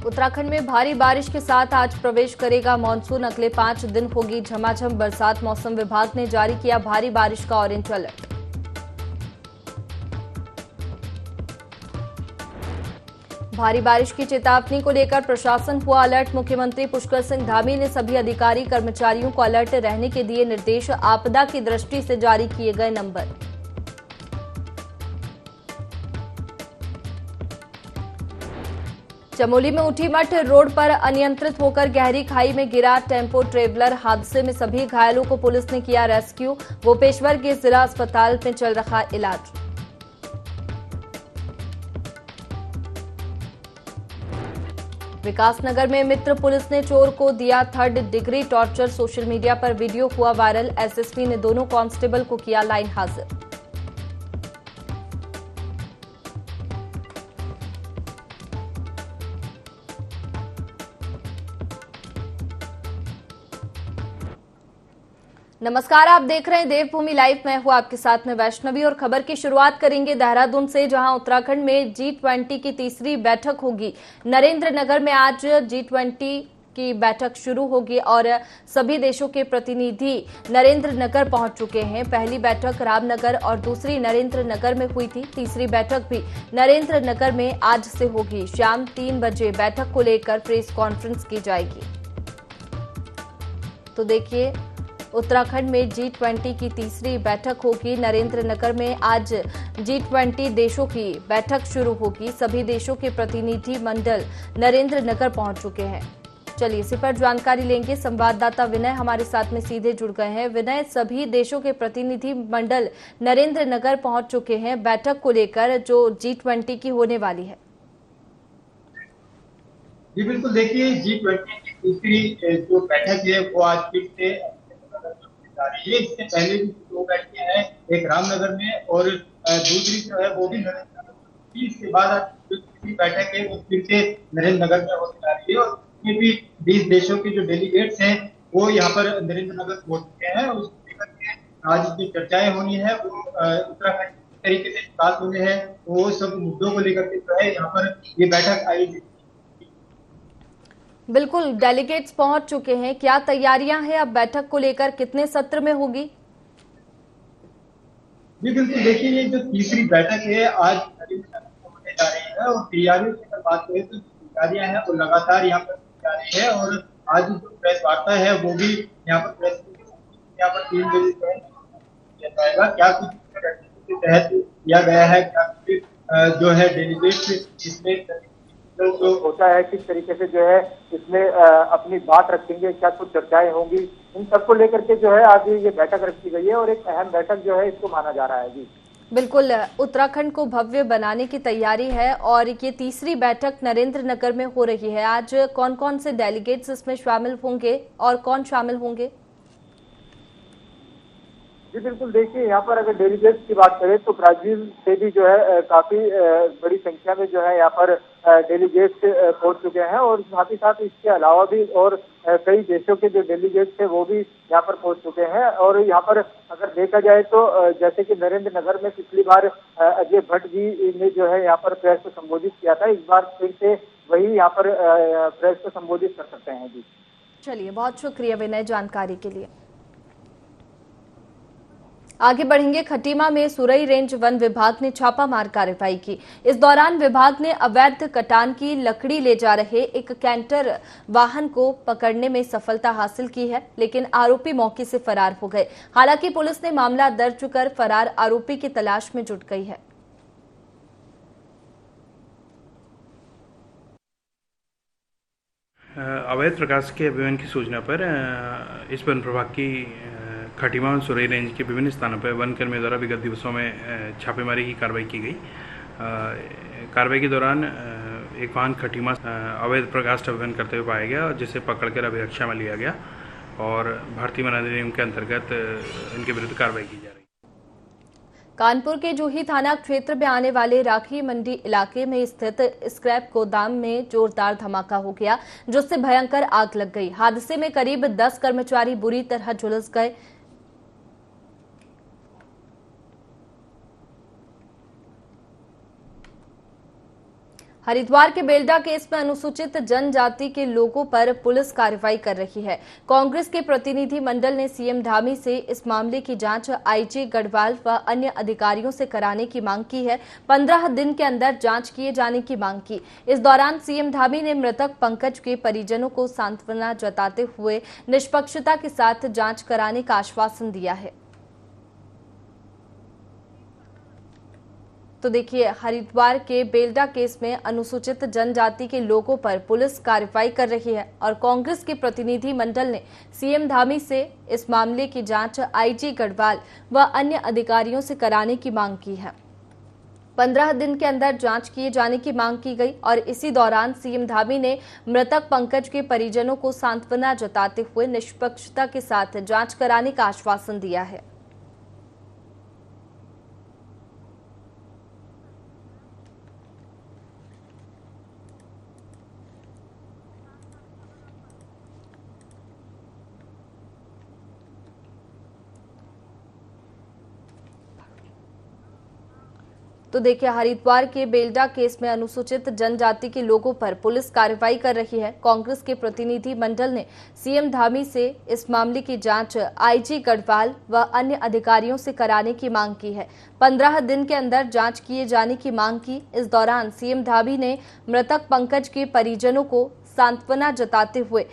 उत्तराखंड में भारी बारिश के साथ आज प्रवेश करेगा मानसून। अगले 5 दिन होगी झमाझम बरसात। मौसम विभाग ने जारी किया भारी बारिश का ऑरेंज अलर्ट। भारी बारिश की चेतावनी को लेकर प्रशासन हुआ अलर्ट। मुख्यमंत्री पुष्कर सिंह धामी ने सभी अधिकारी कर्मचारियों को अलर्ट रहने के दिए निर्देश। आपदा की दृष्टि से जारी किए गए नंबर। चमोली में उठी मठ रोड पर अनियंत्रित होकर गहरी खाई में गिरा टेम्पो ट्रेवलर। हादसे में सभी घायलों को पुलिस ने किया रेस्क्यू। भोपेश्वर के जिला अस्पताल में चल रहा इलाज। विकासनगर में मित्र पुलिस ने चोर को दिया 3rd degree torture. Social media पर वीडियो हुआ वायरल। एसएसपी ने दोनों कांस्टेबल को किया लाइन हाजिर। नमस्कार, आप देख रहे हैं देवभूमि लाइव। मैं हूं आपके साथ में वैष्णवी और खबर की शुरुआत करेंगे देहरादून से, जहां उत्तराखंड में G20 की तीसरी बैठक होगी। नरेंद्र नगर में आज G20 की बैठक शुरू होगी और सभी देशों के प्रतिनिधि नरेंद्र नगर पहुंच चुके हैं। पहली बैठक रामनगर और दूसरी नरेंद्र नगर में हुई थी। तीसरी बैठक भी नरेंद्र नगर में आज से होगी। शाम 3 बजे बैठक को लेकर प्रेस कॉन्फ्रेंस की जाएगी। तो देखिए, उत्तराखंड में G20 की तीसरी बैठक होगी। नरेंद्र नगर में आज G20 देशों की बैठक शुरू होगी। सभी देशों के प्रतिनिधि मंडल नरेंद्र नगर पहुंच चुके हैं। चलिए इसी पर जानकारी लेंगे। संवाददाता विनय हमारे साथ में सीधे जुड़ गए हैं। विनय, सभी देशों के प्रतिनिधि मंडल नरेंद्र नगर पहुंच चुके हैं बैठक को लेकर जो G20 की होने वाली है। जी बिल्कुल, देखिए G20 की तीसरी जो बैठक है वो आज फिर से जा रही है। इससे पहले भी 2 बैठकें हैं, एक रामनगर में और दूसरी जो है वो भी नरेंद्र नगर में। इसके बाद आज जो तीसरी बैठक है वो फिर से नरेंद्र नगर में होने जा रही है और उसमें भी 20 देशों के जो डेलीगेट्स हैं वो यहाँ पर नरेंद्र नगर पहुंच चुके हैं। उसको लेकर के आज जो चर्चाएं होनी है वो उत्तराखंड किस तरीके से विकास होने हैं, वो सब मुद्दों को लेकर के जो है यहाँ पर ये बैठक आयोजित। बिल्कुल, डेलीगेट्स पहुंच चुके हैं। क्या तैयारियां हैं अब बैठक को लेकर, कितने सत्र में होगी? जी बिल्कुल, देखिए ये जो तीसरी बैठक है आज होने जा रही है और तैयारियों की अगर बात करें तो तैयारियां हैं वो लगातार यहाँ पर की जा रही है। और आज जो प्रेस वार्ता है वो भी यहाँ पर प्रेस यहाँ पर 3 बजे जो है किया जाएगा। क्या कुछ रणनीति के तहत किया गया है, क्या कुछ जो है डेलीगेट्स इसमें जो होता है किस तरीके से जो है इसमें अपनी बात रखेंगे, क्या कुछ चर्चाएं होंगी, इन सबको लेकर के जो है आज ये बैठक रखी गई है और एक अहम बैठक जो है इसको माना जा रहा है। जी बिल्कुल, उत्तराखंड को भव्य बनाने की तैयारी है और ये तीसरी बैठक नरेंद्र नगर में हो रही है। आज कौन कौन से डेलीगेट्स इसमें शामिल होंगे और कौन शामिल होंगे? जी बिल्कुल, देखिए यहाँ पर अगर डेलीगेट्स की बात करें तो ब्राजील से भी जो है काफी बड़ी संख्या में जो है यहाँ पर डेलीगेट्स पहुंच चुके हैं और साथ ही साथ इसके अलावा भी और कई देशों के जो डेलीगेट्स थे वो भी यहाँ पर पहुंच चुके हैं। और यहाँ पर अगर देखा जाए तो जैसे कि नरेंद्र नगर में पिछली बार अजय भट्ट जी ने जो है यहाँ पर प्रेस को संबोधित किया था, इस बार फिर से वही यहाँ पर प्रेस को संबोधित कर सकते हैं। जी चलिए, बहुत शुक्रिया विनय जानकारी के लिए। आगे बढ़ेंगे। खटीमा में सुरई रेंज वन विभाग ने छापामार कार्रवाई की। इस दौरान विभाग ने अवैध कटान की लकड़ी ले जा रहे एक कैंटर वाहन को पकड़ने में सफलता हासिल की है, लेकिन आरोपी मौके से फरार हो गए। हालांकि पुलिस ने मामला दर्ज कर फरार आरोपी की तलाश में जुट गई है। अवैध प्रकाश के अभियान की सूचना पर इस वन प्रभाग की खटीमा और सुरई रेंज के विभिन्न स्थानों पर वन कर्मियों द्वारा विगत दिवसों में छापेमारी की कार्रवाई की गई। कार्रवाई के दौरान एक वाहन खटीमा अवैध प्रकाश अभियान करते हुए पाया गया, जिसे पकड़कर अभिरक्षा में लिया गया और भारतीय वन अधिनियम के अंतर्गत इनके विरुद्ध कार्रवाई की जा रही है। कानपुर के जूही थाना क्षेत्र में आने वाले राखी मंडी इलाके में स्थित स्क्रैप गोदाम में जोरदार धमाका हो गया, जिससे भयंकर आग लग गई। हादसे में करीब 10 कर्मचारी बुरी तरह झुलस गए। हरिद्वार के बेलडा केस में अनुसूचित जनजाति के लोगों पर पुलिस कार्रवाई कर रही है। कांग्रेस के प्रतिनिधि मंडल ने सीएम धामी से इस मामले की जांच आईजी गढ़वाल व अन्य अधिकारियों से कराने की मांग की है। 15 दिन के अंदर जांच किए जाने की मांग की। इस दौरान सीएम धामी ने मृतक पंकज के परिजनों को सांत्वना जताते हुए निष्पक्षता के साथ जांच कराने का आश्वासन दिया है। तो देखिए, हरिद्वार के बेलडा केस में अनुसूचित जनजाति के लोगों पर पुलिस कार्रवाई कर रही है और कांग्रेस के प्रतिनिधि मंडल ने सीएम धामी से इस मामले की जांच आईजी गढ़वाल व अन्य अधिकारियों से कराने की मांग की है। 15 दिन के अंदर जांच किए जाने की मांग की गई और इसी दौरान सीएम धामी ने मृतक पंकज के परिजनों को सांत्वना जताते हुए निष्पक्षता के साथ जांच कराने का आश्वासन दिया है। तो देखिए, हरिद्वार के बेलडा केस में अनुसूचित जनजाति के लोगों पर पुलिस कार्रवाई कर रही है। कांग्रेस के प्रतिनिधि मंडल ने सीएम धामी से इस मामले की जांच आईजी गढ़वाल व अन्य अधिकारियों से कराने की मांग की है। 15 दिन के अंदर जांच किए जाने की मांग की। इस दौरान सीएम धामी ने मृतक पंकज के परिजनों को सांत्वना जताते हुए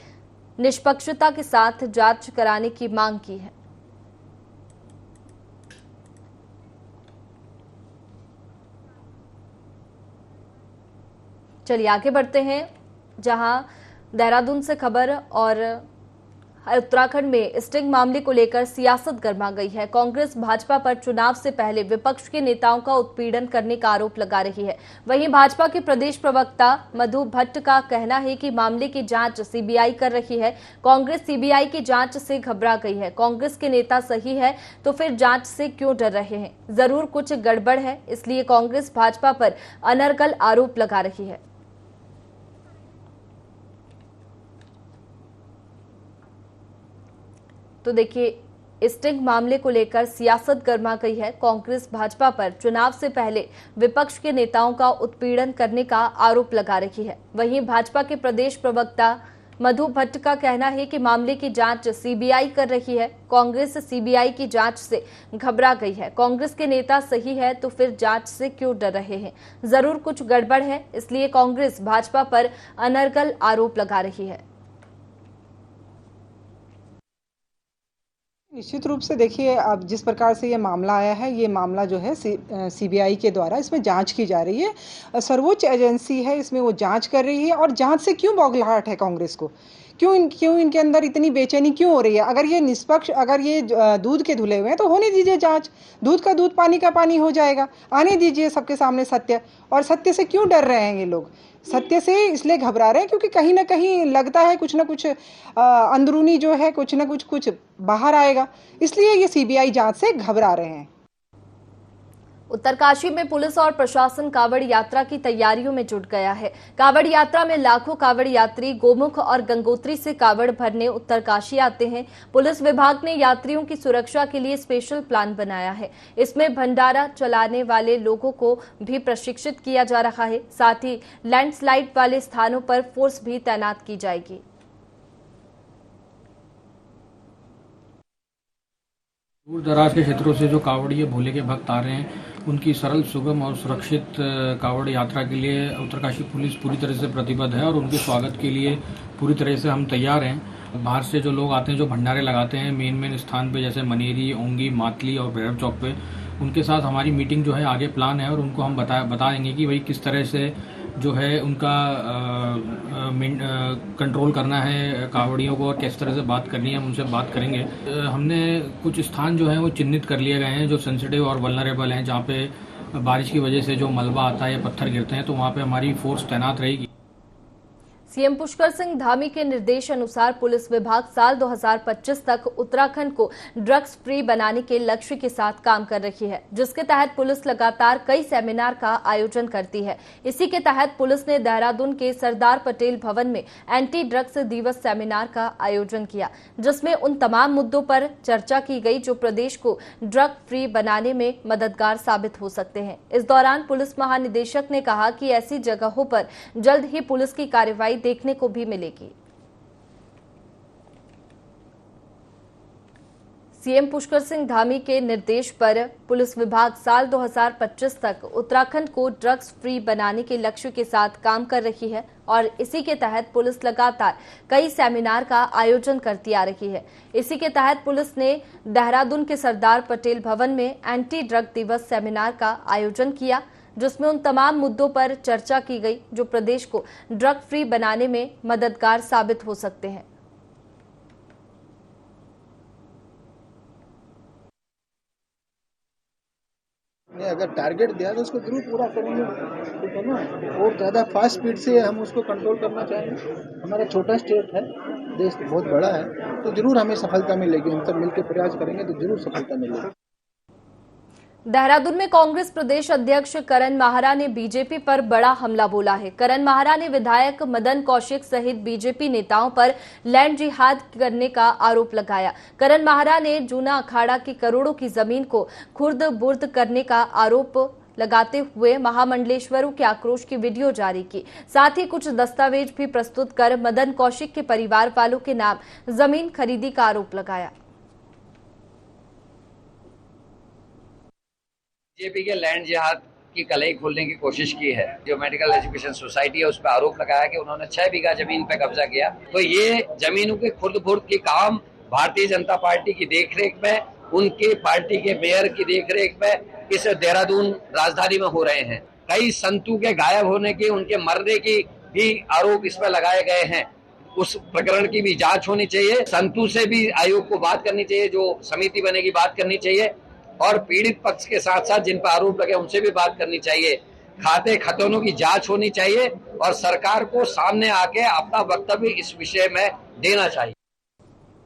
निष्पक्षता के साथ जांच कराने की मांग की है। चलिए आगे बढ़ते हैं, जहां देहरादून से खबर और उत्तराखंड में स्टिंग मामले को लेकर सियासत गर्मा गई है। कांग्रेस भाजपा पर चुनाव से पहले विपक्ष के नेताओं का उत्पीड़न करने का आरोप लगा रही है। वहीं भाजपा के प्रदेश प्रवक्ता मधु भट्ट का कहना है कि मामले की जांच सीबीआई कर रही है। कांग्रेस सीबीआई की जांच से घबरा गई है। कांग्रेस के नेता सही है तो फिर जांच से क्यों डर रहे हैं? जरूर कुछ गड़बड़ है, इसलिए कांग्रेस भाजपा पर अनर्गल आरोप लगा रही है। तो देखिए, स्टिंग मामले को लेकर सियासत गर्मा गई है। कांग्रेस भाजपा पर चुनाव से पहले विपक्ष के नेताओं का उत्पीड़न करने का आरोप लगा रही है। वहीं भाजपा के प्रदेश प्रवक्ता मधु भट्ट का कहना है कि मामले की जांच सीबीआई कर रही है। कांग्रेस सीबीआई की जांच से घबरा गई है। कांग्रेस के नेता सही है तो फिर जांच से क्यों डर रहे हैं? जरूर कुछ गड़बड़ है, इसलिए कांग्रेस भाजपा पर अनर्गल आरोप लगा रही है। निश्चित रूप से देखिए, अब जिस प्रकार से ये मामला आया है, ये मामला जो है सीबीआई के द्वारा इसमें जांच की जा रही है। सर्वोच्च एजेंसी है, इसमें वो जांच कर रही है। और जांच से क्यों बौखलाहट है कांग्रेस को? क्यों इनके अंदर इतनी बेचैनी क्यों हो रही है? अगर ये निष्पक्ष, अगर ये दूध के धुले हुए हैं तो होने दीजिए जांच। दूध का दूध, पानी का पानी हो जाएगा। आने दीजिए सबके सामने सत्य। और सत्य से क्यों डर रहे हैं ये लोग? सत्य से इसलिए घबरा रहे हैं क्योंकि कहीं ना कहीं लगता है कुछ ना कुछ अंदरूनी जो है कुछ ना कुछ बाहर आएगा, इसलिए ये सीबीआई जांच से घबरा रहे हैं। उत्तरकाशी में पुलिस और प्रशासन कावड़ यात्रा की तैयारियों में जुट गया है। कावड़ यात्रा में लाखों कावड़ यात्री गोमुख और गंगोत्री से कावड़ भरने उत्तरकाशी आते हैं। पुलिस विभाग ने यात्रियों की सुरक्षा के लिए स्पेशल प्लान बनाया है। इसमें भंडारा चलाने वाले लोगों को भी प्रशिक्षित किया जा रहा है। साथ ही लैंडस्लाइड वाले स्थानों पर फोर्स भी तैनात की जाएगी। दूर दराज के क्षेत्रों से जो कावड़िए भोले के भक्त आ रहे हैं, उनकी सरल, सुगम और सुरक्षित कावड़ यात्रा के लिए उत्तरकाशी पुलिस पूरी तरह से प्रतिबद्ध है और उनके स्वागत के लिए पूरी तरह से हम तैयार हैं। बाहर से जो लोग आते हैं, जो भंडारे लगाते हैं मेन स्थान पे, जैसे मनेरी, ओंगी, मातली और भैरव चौक पे, उनके साथ हमारी मीटिंग जो है आगे प्लान है और उनको हम बता देंगे कि भाई किस तरह से जो है उनका कंट्रोल करना है कावड़ियों को और किस तरह से बात करनी है, हम उनसे बात करेंगे। हमने कुछ स्थान जो है वो चिन्हित कर लिए गए हैं जो सेंसिटिव और वल्नरेबल हैं, जहाँ पे बारिश की वजह से जो मलबा आता है या पत्थर गिरते हैं, तो वहाँ पे हमारी फोर्स तैनात रहेगी। सीएम पुष्कर सिंह धामी के निर्देश अनुसार पुलिस विभाग साल 2025 तक उत्तराखंड को ड्रग्स फ्री बनाने के लक्ष्य के साथ काम कर रही है, जिसके तहत पुलिस लगातार कई सेमिनार का आयोजन करती है। इसी के तहत पुलिस ने देहरादून के सरदार पटेल भवन में एंटी ड्रग्स दिवस सेमिनार का आयोजन किया, जिसमें उन तमाम मुद्दों पर चर्चा की गई जो प्रदेश को ड्रग फ्री बनाने में मददगार साबित हो सकते हैं। इस दौरान पुलिस महानिदेशक ने कहा कि ऐसी जगहों पर जल्द ही पुलिस की कार्रवाई देखने को भी मिलेगी। सीएम पुष्कर सिंह धामी के निर्देश पर पुलिस विभाग साल 2025 तक उत्तराखंड को ड्रग्स फ्री बनाने के लक्ष्य के साथ काम कर रही है और इसी के तहत पुलिस लगातार कई सेमिनार का आयोजन करती आ रही है। इसी के तहत पुलिस ने देहरादून के सरदार पटेल भवन में एंटी ड्रग दिवस सेमिनार का आयोजन किया, जिसमें उन तमाम मुद्दों पर चर्चा की गई जो प्रदेश को ड्रग फ्री बनाने में मददगार साबित हो सकते हैं। अगर टारगेट दिया तो उसको जरूर पूरा करेंगे, ठीक है ना। और ज़्यादा फास्ट स्पीड से हम उसको कंट्रोल करना चाहेंगे। हमारा छोटा स्टेट है, देश बहुत बड़ा है, तो जरूर हमें सफलता मिलेगी। हम सब मिलकर प्रयास करेंगे तो जरूर सफलता मिलेगी। देहरादून में कांग्रेस प्रदेश अध्यक्ष करण माहरा ने बीजेपी पर बड़ा हमला बोला है। करण माहरा ने विधायक मदन कौशिक सहित बीजेपी नेताओं पर लैंड जिहाद करने का आरोप लगाया। करण माहरा ने जूना अखाड़ा की करोड़ों की जमीन को खुर्द बुर्द करने का आरोप लगाते हुए महामंडलेश्वरों के आक्रोश की वीडियो जारी की। साथ ही कुछ दस्तावेज भी प्रस्तुत कर मदन कौशिक के परिवार वालों के नाम जमीन खरीदी का आरोप लगाया। बीजेपी के लैंड जिहाद की कलई खोलने की कोशिश की है। जो मेडिकल एजुकेशन सोसाइटी है उस पर आरोप लगाया कि उन्होंने 6 बीघा जमीन पे कब्जा किया। तो ये जमीनों के खुर्द बुर्द के काम भारतीय जनता पार्टी की देखरेख में, उनके पार्टी के मेयर की देखरेख में इस देहरादून राजधानी में हो रहे हैं। कई संतों के गायब होने की, उनके मरने की भी आरोप इस पर लगाए गए हैं। उस प्रकरण की भी जांच होनी चाहिए। संतों से भी आयोग को बात करनी चाहिए, जो समिति बनेगी बात करनी चाहिए, और पीड़ित पक्ष के साथ साथ जिन पर आरोप लगे उनसे भी बात करनी चाहिए। खाते खतौनों की जांच होनी चाहिए और सरकार को सामने आके अपना वक्तव्य इस विषय में देना चाहिए।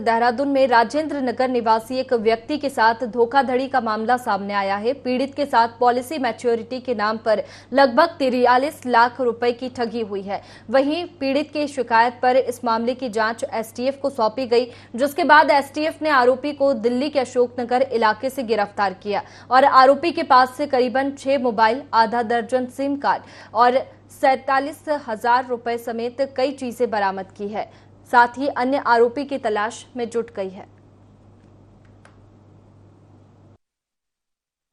देहरादून में राजेंद्र नगर निवासी एक व्यक्ति के साथ धोखाधड़ी का मामला सामने आया है। पीड़ित के साथ पॉलिसी मैच्योरिटी के नाम पर लगभग 43 लाख रुपए की ठगी हुई है। वहीं पीड़ित की शिकायत पर इस मामले की जांच एसटीएफ को सौंपी गई, जिसके बाद एसटीएफ ने आरोपी को दिल्ली के अशोकनगर इलाके से गिरफ्तार किया और आरोपी के पास से करीबन 6 मोबाइल, आधा दर्जन सिम कार्ड और 47,000 रुपए समेत कई चीजें बरामद की है। साथ ही अन्य आरोपी की तलाश में जुट गई है।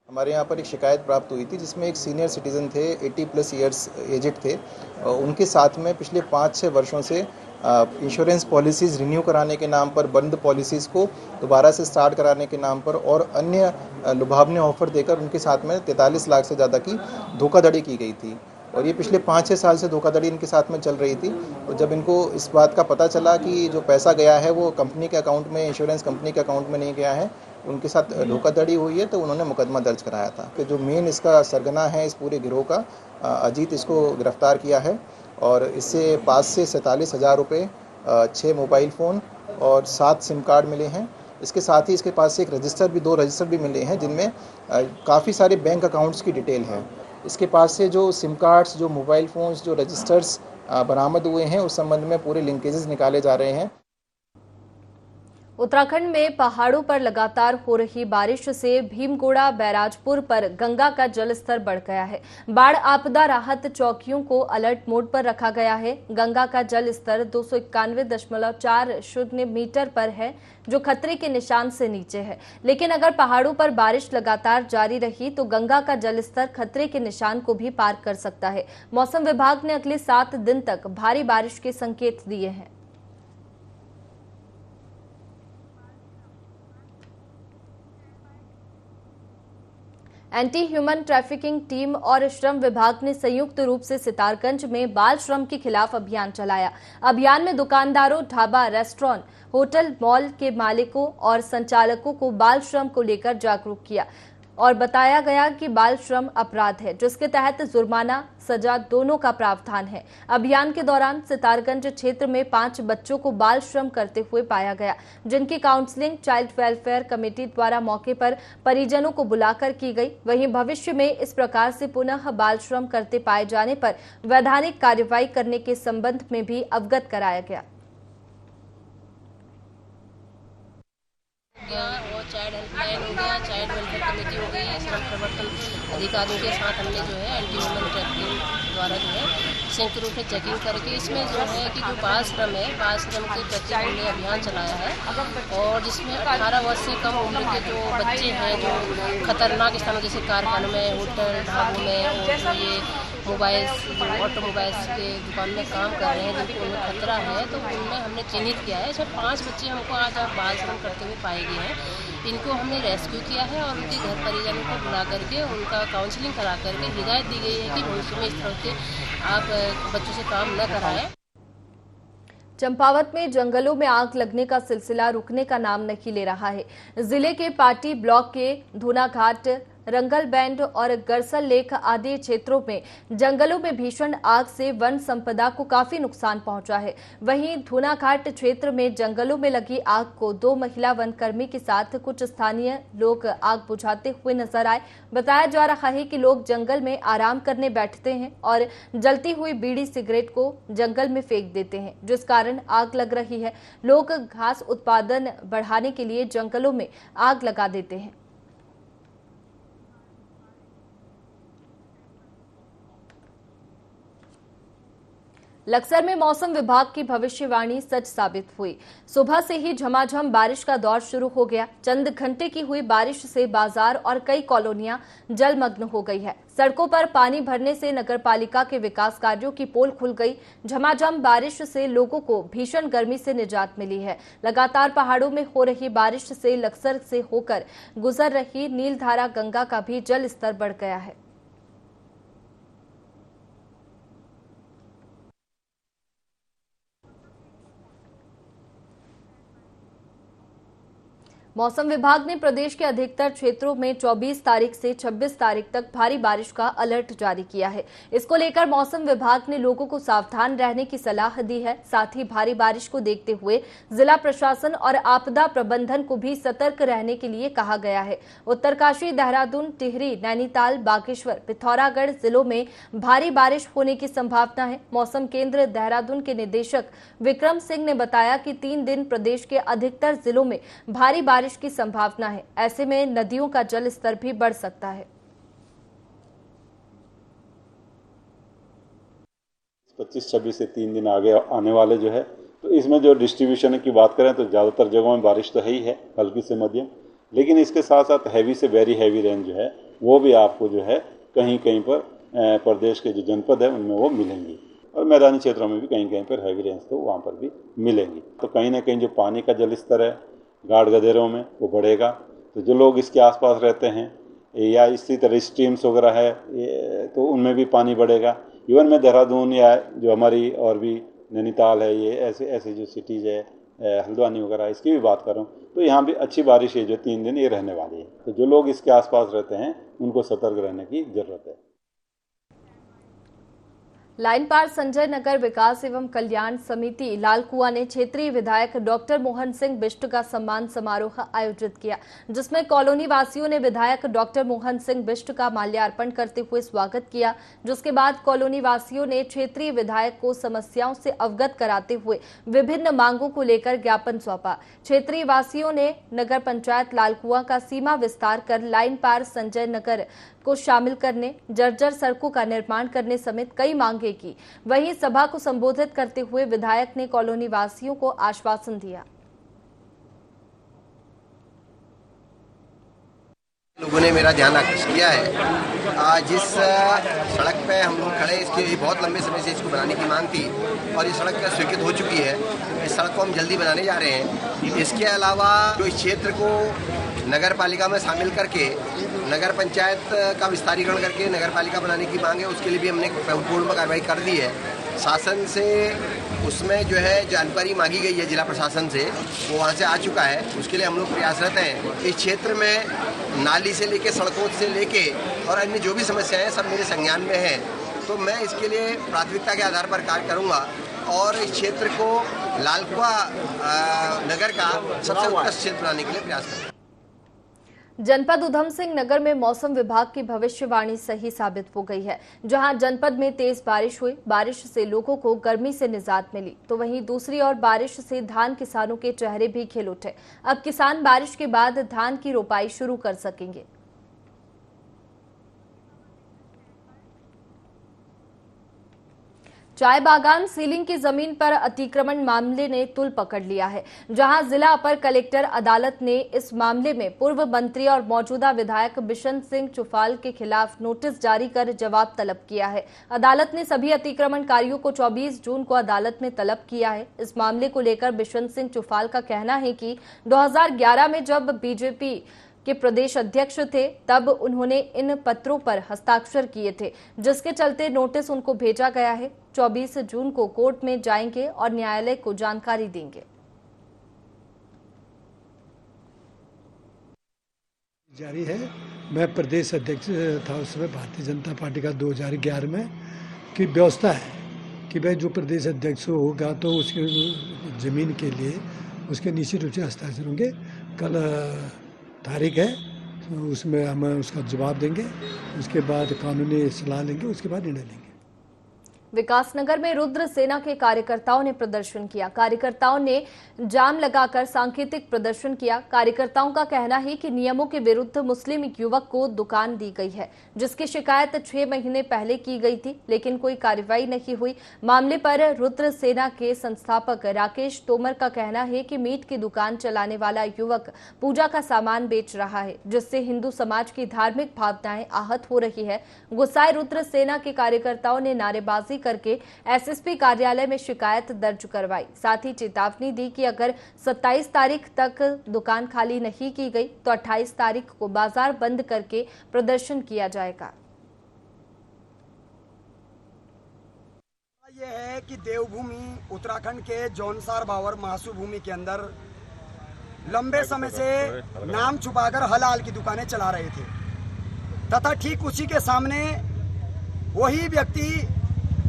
हमारे यहाँ पर एक शिकायत प्राप्त हुई थी जिसमें एक सीनियर सिटीजन थे, 80+ ईयर्स एजेड थे। उनके साथ में पिछले 5-6 वर्षों से इंश्योरेंस पॉलिसीज़ रिन्यू कराने के नाम पर, बंद पॉलिसीज़ को दोबारा से स्टार्ट कराने के नाम पर और अन्य लुभावने ऑफर देकर उनके साथ में 43 लाख से ज़्यादा की धोखाधड़ी की गई थी। और ये पिछले 5-6 साल से धोखाधड़ी इनके साथ में चल रही थी। और जब इनको इस बात का पता चला कि जो पैसा गया है वो कंपनी के अकाउंट में, इंश्योरेंस कंपनी के अकाउंट में नहीं गया है, उनके साथ धोखाधड़ी हुई है, तो उन्होंने मुकदमा दर्ज कराया था। कि जो मेन इसका सरगना है इस पूरे गिरोह का, अजीत, इसको गिरफ्तार किया है और इससे पास से 47,000 रुपये, 6 मोबाइल फ़ोन और 7 सिम कार्ड मिले हैं। इसके साथ ही इसके पास से एक रजिस्टर भी, 2 रजिस्टर भी मिले हैं जिनमें काफ़ी सारे बैंक अकाउंट्स की डिटेल है। इसके पास से जो सिम कार्ड्स, जो मोबाइल फ़ोन्स, जो रजिस्टर्स बरामद हुए हैं उस संबंध में पूरे लिंकेजेस निकाले जा रहे हैं। उत्तराखंड में पहाड़ों पर लगातार हो रही बारिश से भीमगोड़ा बैराजपुर पर गंगा का जलस्तर बढ़ गया है। बाढ़ आपदा राहत चौकियों को अलर्ट मोड पर रखा गया है। गंगा का जल स्तर 291.40 मीटर पर है, जो खतरे के निशान से नीचे है। लेकिन अगर पहाड़ों पर बारिश लगातार जारी रही तो गंगा का जलस्तर खतरे के निशान को भी पार कर सकता है। मौसम विभाग ने अगले 7 दिन तक भारी बारिश के संकेत दिए हैं। एंटी ह्यूमन ट्रैफिकिंग टीम और श्रम विभाग ने संयुक्त रूप से सितारगंज में बाल श्रम के खिलाफ अभियान चलाया। अभियान में दुकानदारों, ढाबा, रेस्टोरेंट, होटल, मॉल के मालिकों और संचालकों को बाल श्रम को लेकर जागरूक किया। और बताया गया कि बाल श्रम अपराध है, जिसके तहत जुर्माना सजा दोनों का प्रावधान है। अभियान के दौरान सितारगंज क्षेत्र में 5 बच्चों को बाल श्रम करते हुए पाया गया, जिनकी काउंसलिंग चाइल्ड वेलफेयर कमेटी द्वारा मौके पर परिजनों को बुलाकर की गई। वहीं भविष्य में इस प्रकार से पुनः बाल श्रम करते पाए जाने पर वैधानिक कार्रवाई करने के संबंध में भी अवगत कराया गया। और चाइल्ड हेल्पलाइन हो गया, चाइल्ड वेलफेयर कमेटी हो गई, श्रम प्रवर्तन अधिकारियों के साथ हमने जो है एंटी वुमन ट्रैफिकिंग द्वारा जो है संयुक्त रूप से चेकिंग करके इसमें जो है कि जो बाल श्रम है, बाल श्रम के प्रति हमने अभियान चलाया है और जिसमें 18 वर्ष से कम उम्र के जो बच्चे हैं जो खतरनाक स्थानों जैसे कारखानों में, होटल, ढाबों में और ये मोबाइल्स जो ऑटोमोबाइल्स के दुकान में काम कर रहे हैं जिनको उन्हें खतरा है, तो उनमें हमने चिन्हित किया है। इसमें 5 बच्चे हमको आज बाल श्रम करते हुए पाए गए हैं। इनको हमने रेस्क्यू किया है और उनके घर परिजनों को बुला करके उनका काउंसलिंग करा करके हिदायत दी गई है कि भविष्य में इस तरह के आप बच्चों से काम न कराएं। चंपावत में जंगलों में आग लगने का सिलसिला रुकने का नाम नहीं ले रहा है। जिले के पाटी ब्लॉक के धूनाघाट, रंगल बैंड और गरसल लेक आदि क्षेत्रों में जंगलों में भीषण आग से वन संपदा को काफी नुकसान पहुंचा है। वहीं धूनाघाट क्षेत्र में जंगलों में लगी आग को 2 महिला वनकर्मी के साथ कुछ स्थानीय लोग आग बुझाते हुए नजर आए। बताया जा रहा है कि लोग जंगल में आराम करने बैठते हैं और जलती हुई बीड़ी सिगरेट को जंगल में फेंक देते हैं, जिस कारण आग लग रही है। लोग घास उत्पादन बढ़ाने के लिए जंगलों में आग लगा देते हैं। लक्सर में मौसम विभाग की भविष्यवाणी सच साबित हुई। सुबह से ही झमाझम बारिश का दौर शुरू हो गया। चंद घंटे की हुई बारिश से बाजार और कई कॉलोनियां जलमग्न हो गई है। सड़कों पर पानी भरने से नगरपालिका के विकास कार्यों की पोल खुल गई। झमाझम बारिश से लोगों को भीषण गर्मी से निजात मिली है। लगातार पहाड़ों में हो रही बारिश से लक्सर से होकर गुजर रही नीलधारा गंगा का भी जल स्तर बढ़ गया है। 'मौसम विभाग ने प्रदेश के अधिकतर क्षेत्रों में 24 तारीख से 26 तारीख तक भारी बारिश का अलर्ट जारी किया है। इसको लेकर मौसम विभाग ने लोगों को सावधान रहने की सलाह दी है। साथ ही भारी बारिश को देखते हुए जिला प्रशासन और आपदा प्रबंधन को भी सतर्क रहने के लिए कहा गया है। उत्तरकाशी, देहरादून, टिहरी, नैनीताल, बागेश्वर, पिथौरागढ़ जिलों में भारी बारिश होने की संभावना है। मौसम केंद्र देहरादून के निदेशक विक्रम सिंह ने बताया कि 3 दिन प्रदेश के अधिकतर जिलों में भारी बारिश की संभावना है। ऐसे में नदियों का जल स्तर भी बढ़ सकता है। 25-26 से 3 दिन आगे आने वाले जो है, तो इसमें जो डिस्ट्रीब्यूशन की बात करें तो ज़्यादातर जगहों में बारिश तो है ही है, हल्की से मध्यम, लेकिन इसके साथ साथ हैवी से वेरी हैवी रेन जो है वो भी आपको जो है कहीं कहीं पर प्रदेश के जो जनपद है उनमें वो मिलेंगी, और मैदानी क्षेत्रों में भी कहीं कहीं पर हैवी रेंज तो वहाँ पर भी मिलेंगी। तो कहीं ना कहीं जो पानी का जल स्तर है गाढ़ गदेरों में वो बढ़ेगा। तो जो लोग इसके आसपास रहते हैं या इसी तरह स्ट्रीम्स वगैरह है तो उनमें भी पानी बढ़ेगा। इवन में देहरादून या जो हमारी और भी नैनीताल है, ये ऐसे ऐसे जो सिटीज़ है, हल्द्वानी वगैरह, इसकी भी बात करूँ तो यहाँ भी अच्छी बारिश है जो 3 दिन ये रहने वाली है। तो जो लोग इसके आसपास रहते हैं उनको सतर्क रहने की ज़रूरत है। लाइन पार संजय नगर विकास एवं कल्याण समिति लालकुआं ने क्षेत्रीय विधायक डॉक्टर मोहन सिंह बिष्ट का सम्मान समारोह आयोजित किया, जिसमें कॉलोनी वासियों ने विधायक डॉक्टर मोहन सिंह बिष्ट का माल्यार्पण करते हुए स्वागत किया। जिसके बाद कॉलोनी वासियों ने क्षेत्रीय विधायक को समस्याओं से अवगत कराते हुए विभिन्न मांगों को लेकर ज्ञापन सौंपा। क्षेत्रीय वासियों ने नगर पंचायत लालकुआं का सीमा विस्तार कर लाइन पार संजय नगर को शामिल करने, जर्जर सड़कों का निर्माण करने समेत कई मांगे की। वहीं सभा को संबोधित करते हुए विधायक ने कॉलोनी वासियों को आश्वासन दिया। लोगों ने मेरा ध्यान आकर्षित किया है। जिस सड़क पे हम लोग खड़े, इसकी बहुत लंबे समय से इसको बनाने की मांग थी और ये सड़क स्वीकृत हो चुकी है। इस सड़क को हम जल्दी बनाने जा रहे हैं। इसके अलावा जो इस क्षेत्र को नगर पालिका में शामिल करके नगर पंचायत का विस्तारीकरण करके नगर पालिका बनाने की मांग है, उसके लिए भी हमने पूर्ण कार्रवाई कर दी है। शासन से उसमें जो है जानकारी मांगी गई है जिला प्रशासन से, वो वहाँ से आ चुका है। उसके लिए हम लोग प्रयासरत हैं। इस क्षेत्र में नाली से लेके सड़कों से लेके और अन्य जो भी समस्याएं हैं सब मेरे संज्ञान में है, तो मैं इसके लिए प्राथमिकता के आधार पर कार्य करूँगा और इस क्षेत्र को लालकुआ नगर का सबसे उत्कृष्ट क्षेत्र बनाने के लिए प्रयास करूँगा। जनपद उधम सिंह नगर में मौसम विभाग की भविष्यवाणी सही साबित हो गई है। जहां जनपद में तेज बारिश हुई, बारिश से लोगों को गर्मी से निजात मिली, तो वहीं दूसरी ओर बारिश से धान किसानों के चेहरे भी खिल उठे। अब किसान बारिश के बाद धान की रोपाई शुरू कर सकेंगे। चाय बागान सीलिंग की जमीन पर अतिक्रमण मामले ने तुल पकड़ लिया है, जहां जिला अपर कलेक्टर अदालत ने इस मामले में पूर्व मंत्री और मौजूदा विधायक बिशन सिंह चुफाल के खिलाफ नोटिस जारी कर जवाब तलब किया है। अदालत ने सभी अतिक्रमणकारियों को 24 जून को अदालत में तलब किया है। इस मामले को लेकर बिशन सिंह चुफाल का कहना है कि 2011 में जब बीजेपी के प्रदेश अध्यक्ष थे तब उन्होंने इन पत्रों पर हस्ताक्षर किए थे, जिसके चलते नोटिस उनको भेजा गया है। 24 जून को कोर्ट में जाएंगे और न्यायालय को जानकारी देंगे। जारी है। मैं प्रदेश अध्यक्ष था उस समय भारतीय जनता पार्टी का 2011 में की व्यवस्था है कि भाई जो प्रदेश अध्यक्ष होगा तो उसके जमीन के लिए उसके निश्चित रूप से हस्ताक्षर होंगे। कल तारीख है, उसमें हम उसका जवाब देंगे, उसके बाद कानूनी सलाह लेंगे, उसके बाद निर्णय लेंगे। विकासनगर में रुद्र सेना के कार्यकर्ताओं ने प्रदर्शन किया। कार्यकर्ताओं ने जाम लगाकर सांकेतिक प्रदर्शन किया। कार्यकर्ताओं का कहना है कि नियमों के विरुद्ध मुस्लिम युवक को दुकान दी गई है, जिसकी शिकायत 6 महीने पहले की गई थी, लेकिन कोई कार्रवाई नहीं हुई। मामले पर रुद्र सेना के संस्थापक राकेश तोमर का कहना है कि मीट की दुकान चलाने वाला युवक पूजा का सामान बेच रहा है, जिससे हिंदू समाज की धार्मिक भावनाएं आहत हो रही है। गुस्साए रुद्र सेना के कार्यकर्ताओं ने नारेबाजी करके एसएसपी कार्यालय में शिकायत दर्ज करवाई। साथ ही चेतावनी दी कि अगर 27 तारीख तक दुकान खाली नहीं की गई तो 28 तारीख को बाजार बंद करके प्रदर्शन किया जाएगा। ये है कि देवभूमि उत्तराखंड के जौनसार बावर महासू भूमि के अंदर लंबे समय से नाम छुपाकर हलाल की दुकानें चला रहे थे, तथा ठीक उसी के सामने वही व्यक्ति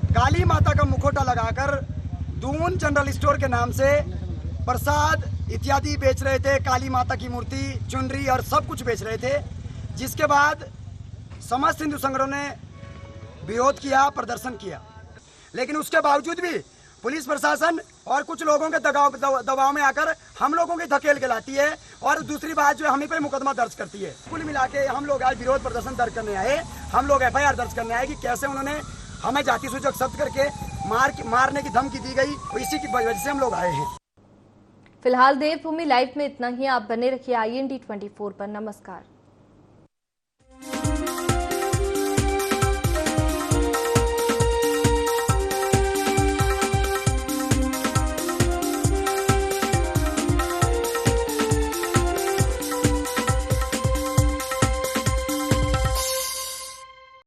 काली माता का मुखौटा लगाकर दून जनरल स्टोर के नाम से प्रसाद इत्यादि बेच रहे थे। काली माता की मूर्ति, चुनरी और सब कुछ बेच रहे थे, जिसके बाद समस्त हिंदू संगठनों ने विरोध किया, प्रदर्शन किया। लेकिन उसके बावजूद भी पुलिस प्रशासन और कुछ लोगों के दबाव में आकर हम लोगों की धकेल के लाती है और दूसरी बात जो हमें पे मुकदमा दर्ज करती है। कुल मिला के हम लोग आज विरोध प्रदर्शन दर्ज करने आए, हम लोग FIR दर्ज करने आए कि कैसे उन्होंने हमें जाति सूचक शब्द करके मारने की धमकी दी गई, और इसी की वजह से हम लोग आए हैं। फिलहाल देवभूमि लाइव में इतना ही। आप बने रखिए IND 24 पर। नमस्कार।